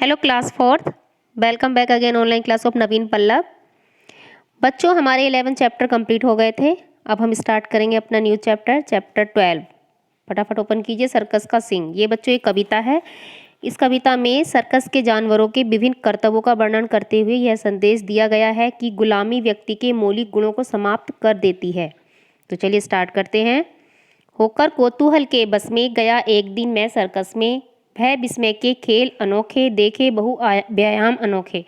Hello class fourth, welcome back again online class of Naveen Pallav. बच्चों, हमारे 11 chapter complete हो गए थे। अब हम स्टार्ट करेंगे अपना न्यू चैप्टर 12। फटाफट ओपन कीजिए। सर्कस का सिंह। ये बच्चों एक कविता है। इस कविता में सर्कस के जानवरों के विभिन्न कर्तव्यों का वर्णन करते हुए यह संदेश दिया गया है कि गुलामी व्यक्ति के मौलिक गुणों को समाप्त कर देती है। तो चलिए स्टार्ट करते हैं। होकर कौतूहल के बस में गया एक दिन मैं सर्कस में, भय विस्मय के खेल अनोखे देखे बहु व्यायाम अनोखे।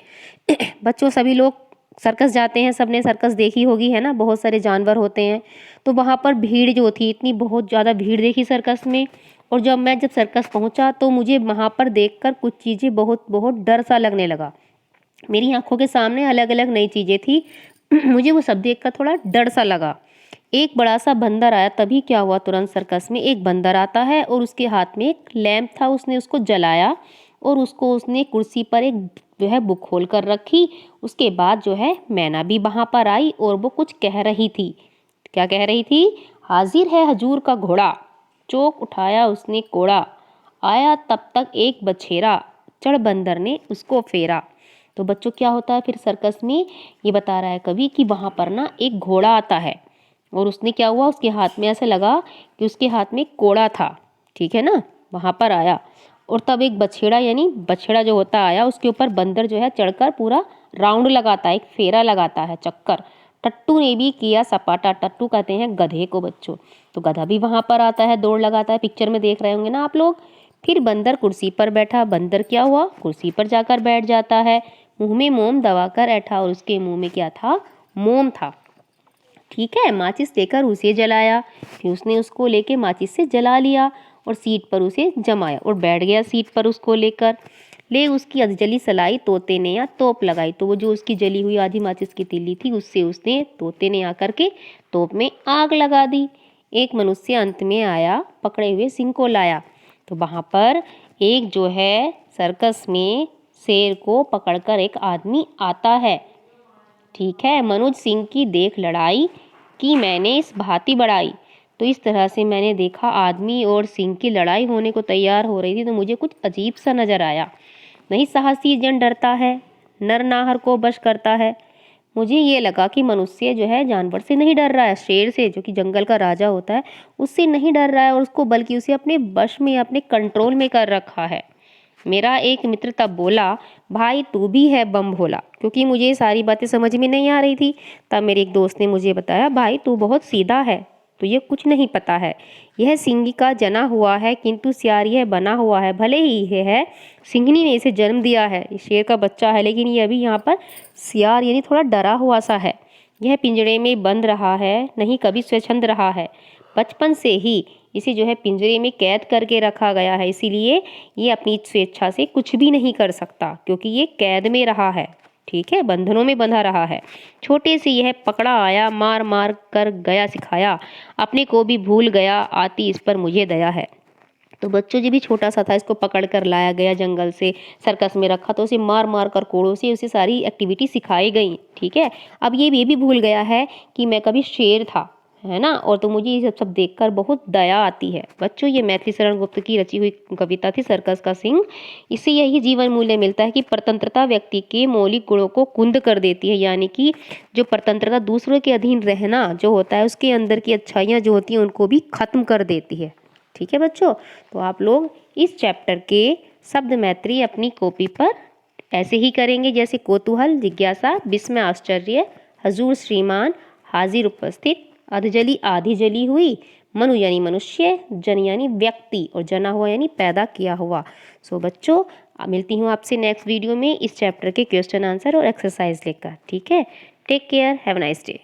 बच्चों, सभी लोग सर्कस जाते हैं, सबने सर्कस देखी होगी, है ना। बहुत सारे जानवर होते हैं, तो वहाँ पर भीड़ जो थी, इतनी बहुत ज़्यादा भीड़ देखी सर्कस में। और जब सर्कस पहुँचा तो मुझे वहाँ पर देखकर कुछ चीज़ें बहुत बहुत डर सा लगने लगा। मेरी आंखों के सामने अलग अलग नई चीज़ें थी। मुझे वो सब देखकर थोड़ा डर सा लगा। एक बड़ा सा बंदर आया। तभी क्या हुआ, तुरंत सर्कस में एक बंदर आता है और उसके हाथ में एक लैंप था। उसने उसको जलाया और उसने कुर्सी पर एक जो है बुक खोल कर रखी। उसके बाद जो है मैना भी वहाँ पर आई और वो कुछ कह रही थी। क्या कह रही थी? हाजिर है हजूर का घोड़ा, चौक उठाया उसने कोड़ा, आया तब तक एक बछेरा, चढ़ बंदर ने उसको फेरा। तो बच्चों, क्या होता है फिर सर्कस में, ये बता रहा है कवि कि वहाँ पर ना एक घोड़ा आता है और उसने क्या हुआ, उसके हाथ में ऐसे लगा कि उसके हाथ में कोड़ा था, ठीक है ना। वहाँ पर आया और तब एक बछेड़ा, यानी बछड़ा जो होता आया, उसके ऊपर बंदर जो है चढ़कर पूरा राउंड लगाता है, एक फेरा लगाता है, चक्कर। टट्टू ने भी किया सपाटा। टट्टू कहते हैं गधे को बच्चों। तो गधा भी वहाँ पर आता है, दौड़ लगाता है। पिक्चर में देख रहे होंगे ना आप लोग। फिर बंदर कुर्सी पर बैठा। बंदर क्या हुआ, कुर्सी पर जाकर बैठ जाता है। मुंह में मोम दबाकर ऐठा और उसके मुंह में क्या था, मोम था, ठीक है। माचिस लेकर उसे जलाया। फिर उसने उसको लेके माचिस से जला लिया और सीट पर उसे जमाया और बैठ गया सीट पर उसको लेकर। ले उसकी अधजली सलाई तोते ने या तोप लगाई। तो वो जो उसकी जली हुई आधी माचिस की तीली थी, उससे उसने तोते ने आकर के तोप में आग लगा दी। एक मनुष्य अंत में आया, पकड़े हुए सिंह को लाया। तो वहाँ पर एक जो है सर्कस में शेर को पकड़कर एक आदमी आता है, ठीक है। मनुज सिंह की देख लड़ाई की मैंने इस भांति बढ़ाई। तो इस तरह से मैंने देखा आदमी और सिंह की लड़ाई होने को तैयार हो रही थी, तो मुझे कुछ अजीब सा नजर आया। नहीं साहसी जन डरता है, नर नाहर को बश करता है। मुझे ये लगा कि मनुष्य जो है जानवर से नहीं डर रहा है, शेर से, जो कि जंगल का राजा होता है, उससे नहीं डर रहा है और उसको बल्कि उसे अपने वश में, अपने कंट्रोल में कर रखा है। मेरा एक मित्र तब बोला, भाई तू भी है बम भोला। क्योंकि मुझे ये सारी बातें समझ में नहीं आ रही थी, तब मेरे एक दोस्त ने मुझे बताया, भाई तू बहुत सीधा है, तो ये कुछ नहीं पता है। यह सिंह का जना हुआ है, किंतु सियार यह बना हुआ है। भले ही यह है सिंहनी ने इसे जन्म दिया है, ये शेर का बच्चा है, लेकिन ये अभी यहाँ पर सियार यानी थोड़ा डरा हुआ सा है। यह पिंजड़े में बंद रहा है, नहीं कभी स्वच्छंद रहा है। बचपन से ही इसे जो है पिंजरे में कैद करके रखा गया है, इसीलिए ये अपनी स्वेच्छा से कुछ भी नहीं कर सकता, क्योंकि ये कैद में रहा है, ठीक है, बंधनों में बंधा रहा है। छोटे से यह पकड़ा आया, मार मार कर गया सिखाया, अपने को भी भूल गया, आती इस पर मुझे दया है। तो बच्चों, जी भी छोटा सा था, इसको पकड़ कर लाया गया जंगल से, सर्कस में रखा, तो उसे मार मार कर कोड़ों से उसे सारी एक्टिविटी सिखाई गई, ठीक है। अब ये भी भूल गया है कि मैं कभी शेर था, है ना। और तो मुझे ये सब देखकर बहुत दया आती है। बच्चों, ये मैथिली शरण गुप्त की रची हुई कविता थी सर्कस का सिंह। इससे यही जीवन मूल्य मिलता है कि स्वतंत्रता व्यक्ति के मौलिक गुणों को कुंद कर देती है, यानी कि जो स्वतंत्रता, दूसरों के अधीन रहना जो होता है, उसके अंदर की अच्छाइयाँ जो होती हैं उनको भी खत्म कर देती है, ठीक है बच्चों। तो आप लोग इस चैप्टर के शब्द मैत्री अपनी कॉपी पर ऐसे ही करेंगे, जैसे कौतूहल, जिज्ञासा, विस्मय, आश्चर्य, हजूर, श्रीमान, हाजिर, उपस्थित, अधजली, आधी जली हुई, मनु यानी मनुष्य, जन यानी व्यक्ति, और जना हुआ यानी पैदा किया हुआ। सो बच्चों, मिलती हूँ आपसे नेक्स्ट वीडियो में इस चैप्टर के क्वेश्चन आंसर और एक्सरसाइज लेकर, ठीक है। Take care, have a nice day.